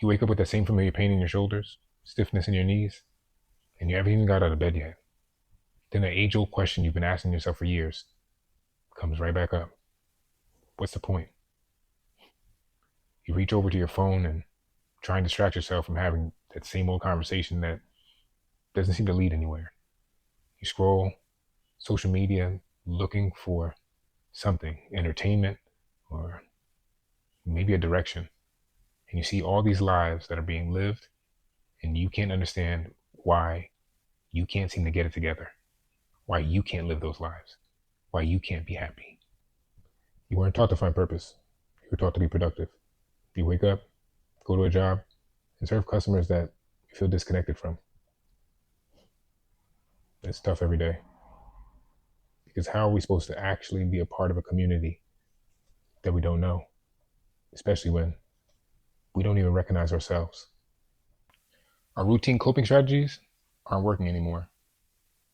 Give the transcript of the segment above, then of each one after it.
You wake up with that same familiar pain in your shoulders, stiffness in your knees, and you haven't even got out of bed yet. Then the age-old question you've been asking yourself for years comes right back up. What's the point? You reach over to your phone and try and distract yourself from having that same old conversation that doesn't seem to lead anywhere. You scroll social media looking for something, entertainment, or maybe a direction. And you see all these lives that are being lived, and you can't understand why you can't seem to get it together, why you can't live those lives, why you can't be happy. You weren't taught to find purpose. You were taught to be productive. You wake up, go to a job, and serve customers that you feel disconnected from. It's tough every day. Because how are we supposed to actually be a part of a community that we don't know, especially when we don't even recognize ourselves? Our routine coping strategies aren't working anymore.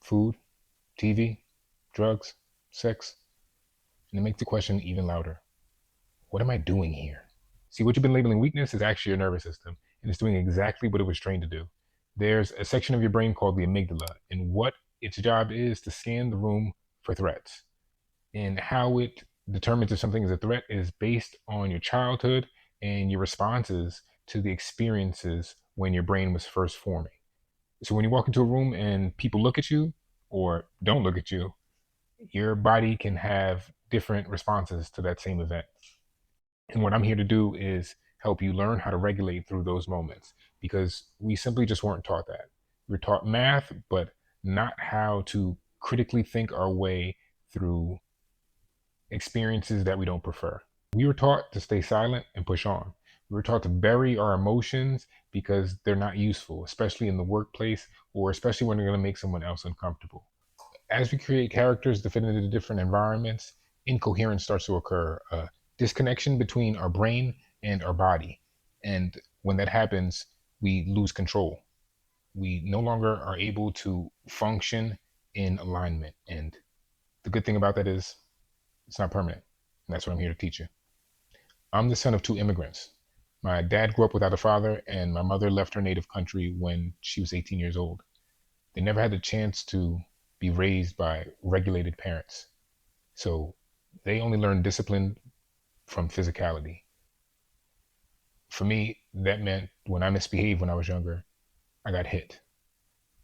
Food, TV, drugs, sex, and it makes the question even louder. What am I doing here? See, what you've been labeling weakness is actually your nervous system, and it's doing exactly what it was trained to do. There's a section of your brain called the amygdala, and what its job is to scan the room for threats. And how it determines if something is a threat is based on your childhood and your responses to the experiences when your brain was first forming. So when you walk into a room and people look at you or don't look at you, your body can have different responses to that same event. And what I'm here to do is help you learn how to regulate through those moments, because we simply just weren't taught that. We're taught math, but not how to critically think our way through experiences that we don't prefer. We were taught to stay silent and push on. We were taught to bury our emotions because they're not useful, especially in the workplace or especially when they're going to make someone else uncomfortable. As we create characters to fit into different environments, incoherence starts to occur, a disconnection between our brain and our body. And when that happens, we lose control. We no longer are able to function in alignment. And the good thing about that is it's not permanent. And that's what I'm here to teach you. I'm the son of two immigrants. My dad grew up without a father, and my mother left her native country when she was 18 years old. They never had the chance to be raised by regulated parents. So they only learned discipline from physicality. For me, that meant when I misbehaved when I was younger, I got hit.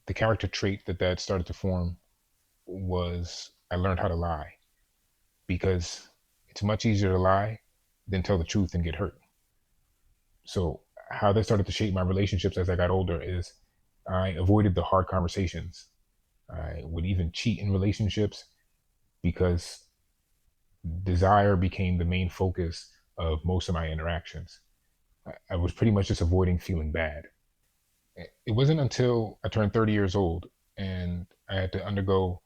The character trait that started to form was I learned how to lie, because it's much easier to lie than tell the truth and get hurt. So how that started to shape my relationships as I got older is I avoided the hard conversations. I would even cheat in relationships because desire became the main focus of most of my interactions. I was pretty much just avoiding feeling bad. It wasn't until I turned 30 years old and I had to undergo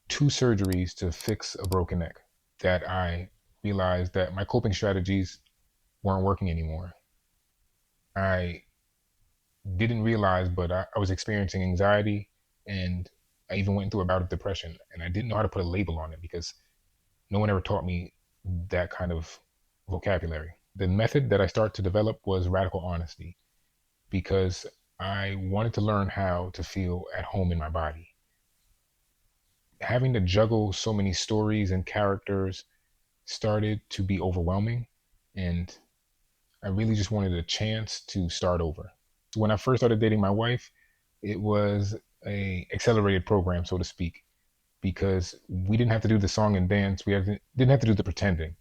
two surgeries to fix a broken neck that I realized that my coping strategies weren't working anymore. I didn't realize, but I was experiencing anxiety, and I even went through a bout of depression, and I didn't know how to put a label on it because no one ever taught me that kind of vocabulary. The method that I started to develop was radical honesty, because I wanted to learn how to feel at home in my body. Having to juggle so many stories and characters started to be overwhelming, and I really just wanted a chance to start over. When I first started dating my wife, it was a accelerated program, so to speak, because we didn't have to do the song and dance. Didn't have to do the pretending.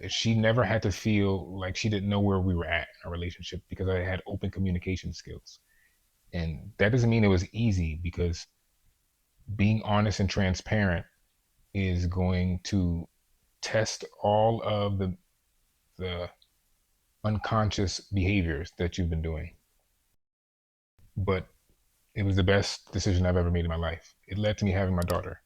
She never had to feel like she didn't know where we were at in our relationship because I had open communication skills. And that doesn't mean it was easy, because being honest and transparent is going to test all of the unconscious behaviors that you've been doing. But it was the best decision I've ever made in my life. It led to me having my daughter.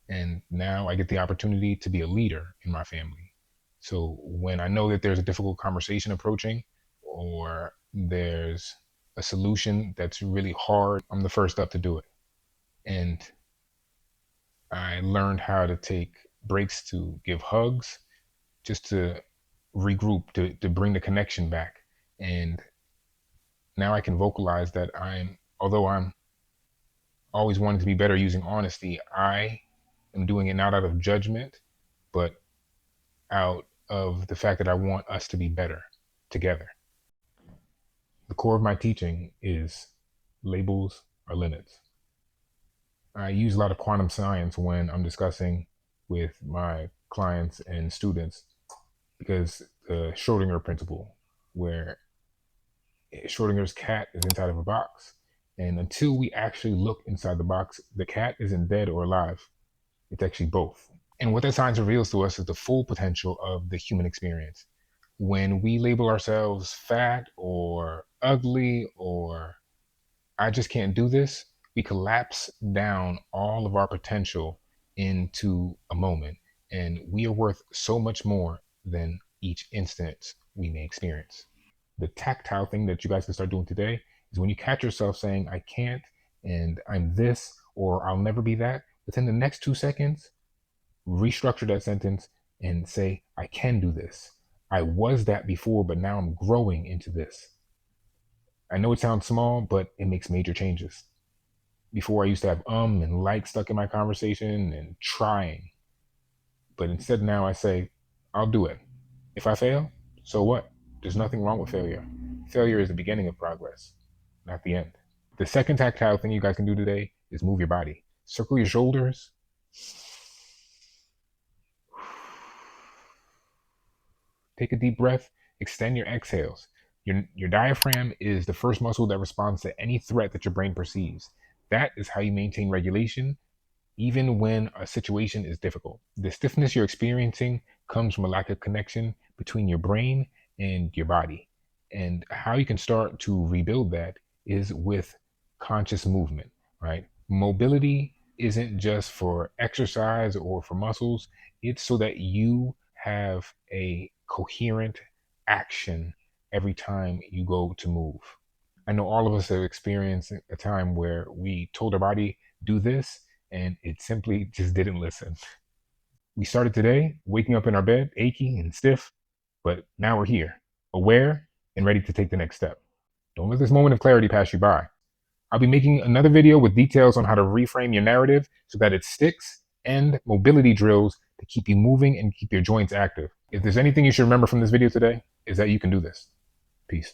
And now I get the opportunity to be a leader in my family. So when I know that there's a difficult conversation approaching, or there's a solution that's really hard, I'm the first up to do it. And I learned how to take breaks, to give hugs, just to regroup, to bring the connection back. And now I can vocalize that although I'm always wanting to be better using honesty, I am doing it not out of judgment, but out of the fact that I want us to be better together. The core of my teaching is labels are limits. I use a lot of quantum science when I'm discussing with my clients and students because the Schrodinger principle, where Schrodinger's cat is inside of a box. And until we actually look inside the box, the cat isn't dead or alive. It's actually both. And what that science reveals to us is the full potential of the human experience. When we label ourselves fat or ugly or I just can't do this, we collapse down all of our potential into a moment. And we are worth so much more than each instance we may experience. The tactile thing that you guys can start doing today is when you catch yourself saying, I can't, and I'm this, or I'll never be that, within the next 2 seconds, restructure that sentence and say, I can do this. I was that before, but now I'm growing into this. I know it sounds small, but it makes major changes. Before I used to have and like stuck in my conversation and trying. But instead now I say, I'll do it. If I fail, so what? There's nothing wrong with failure. Failure is the beginning of progress, not the end. The second tactile thing you guys can do today is move your body. Circle your shoulders. Take a deep breath. Extend your exhales. Your diaphragm is the first muscle that responds to any threat that your brain perceives. That is how you maintain regulation even when a situation is difficult. The stiffness you're experiencing comes from a lack of connection between your brain and your body. And how you can start to rebuild that is with conscious movement, right? Mobility isn't just for exercise or for muscles, it's so that you have a coherent action every time you go to move. I know all of us have experienced a time where we told our body, do this, and it simply just didn't listen. We started today waking up in our bed, achy and stiff, but now we're here, aware and ready to take the next step. Don't let this moment of clarity pass you by. I'll be making another video with details on how to reframe your narrative so that it sticks and mobility drills to keep you moving and keep your joints active. If there's anything you should remember from this video today, is that you can do this. Peace.